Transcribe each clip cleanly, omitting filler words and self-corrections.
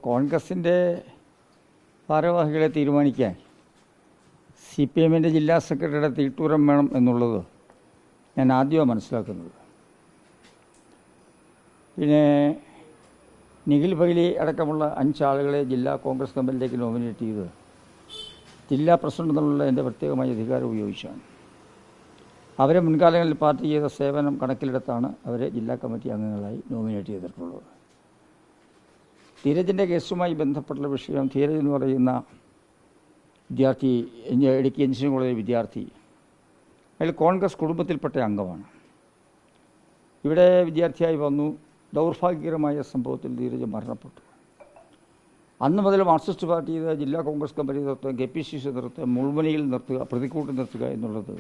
കോൺഗ്രസിൻ്റെ ഭാരവാഹികളെ തീരുമാനിക്കാൻ CPM-ൻ്റെ ജില്ലാ സെക്രട്ടറിയുടെ തീട്ടൂരം വേണം എന്നുള്ളത് ഞാൻ ആദ്യമാണ് മനസ്സിലാക്കുന്നത്. പിന്നെ നിഖിൽ ഫൈലി അടക്കമുള്ള 5 ആളുകളെ ജില്ലാ കോൺഗ്രസ് കമ്മിറ്റിയിലേക്ക് നോമിനേറ്റ് ചെയ്ത് ജില്ലാ പ്രസിഡന്റ് എന്നുള്ള എൻ്റെ പ്രത്യേകമായ അധികാരം ഉപയോഗിച്ചാണ്. അവരെ മുൻകാലങ്ങളിൽ പാർട്ടി ചെയ്ത സേവനം കണക്കിലെടുത്താണ് അവരെ ജില്ലാ കമ്മിറ്റി അംഗങ്ങളായി നോമിനേറ്റ് ചെയ്തിട്ടുള്ളത്. ധീരജിൻ്റെ കേസുമായി ബന്ധപ്പെട്ടുള്ള വിഷയം, ധീരജ് എന്ന് പറയുന്ന വിദ്യാർത്ഥി, ഇടുക്കി എഞ്ചിനീയറിംഗ് കോളേജിലെ വിദ്യാർത്ഥി, അയാൾ കോൺഗ്രസ് കുടുംബത്തിൽപ്പെട്ട അംഗമാണ്. ഇവിടെ വിദ്യാർത്ഥിയായി വന്നു. ദൗർഭാഗ്യകരമായ സംഭവത്തിൽ ധീരജ് മരണപ്പെട്ടു. അന്ന് മുതൽ മാർക്സിസ്റ്റ് പാർട്ടിയുടെ ജില്ലാ കോൺഗ്രസ് കമ്മിറ്റി നിർത്തുക, KPCC നിർത്തുക, മുൾമുനയിൽ നിർത്തുക, പ്രതിക്കൂട്ട് നിർത്തുക എന്നുള്ളത്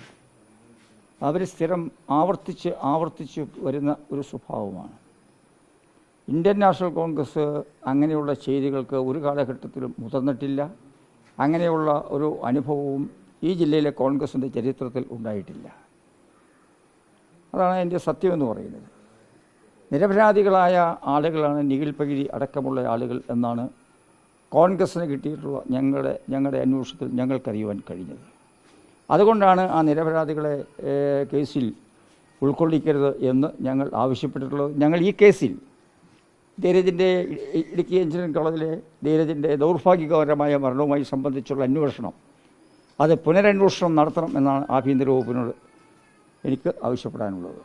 അവർ സ്ഥിരം ആവർത്തിച്ച് വരുന്ന ഒരു സ്വഭാവമാണ്. ഇന്ത്യൻ നാഷണൽ കോൺഗ്രസ് അങ്ങനെയുള്ള ചെയ്തികൾക്ക് ഒരു കാലഘട്ടത്തിലും മുതിർന്നിട്ടില്ല. അങ്ങനെയുള്ള ഒരു അനുഭവവും ഈ ജില്ലയിലെ കോൺഗ്രസിൻ്റെ ചരിത്രത്തിൽ ഉണ്ടായിട്ടില്ല. അതാണ് എൻ്റെ സത്യമെന്ന് പറയുന്നത്. നിരപരാധികളായ ആളുകളാണ് നിഖിൽ ഫൈലി അടക്കമുള്ള ആളുകൾ എന്നാണ് കോൺഗ്രസ്സിന് കിട്ടിയിട്ടുള്ള ഞങ്ങളുടെ അന്വേഷണത്തിൽ ഞങ്ങൾക്കറിയുവാൻ കഴിഞ്ഞത്. അതുകൊണ്ടാണ് ആ നിരപരാധികളെ കേസിൽ ഉൾക്കൊള്ളിക്കരുത് എന്ന് ഞങ്ങൾ ആവശ്യപ്പെട്ടിട്ടുള്ളത്. ഞങ്ങൾ ഈ കേസിൽ ധീരജിൻ്റെ, ഇടുക്കി എഞ്ചിനീയറിംഗ് കോളേജിലെ ധീരജിൻ്റെ ദൗർഭാഗ്യകരമായ മരണവുമായി സംബന്ധിച്ചുള്ള അന്വേഷണം അത് പുനരന്വേഷണം നടത്തണം എന്നാണ് ആഭ്യന്തര വകുപ്പിനോട് എനിക്ക് ആവശ്യപ്പെടാനുള്ളത്.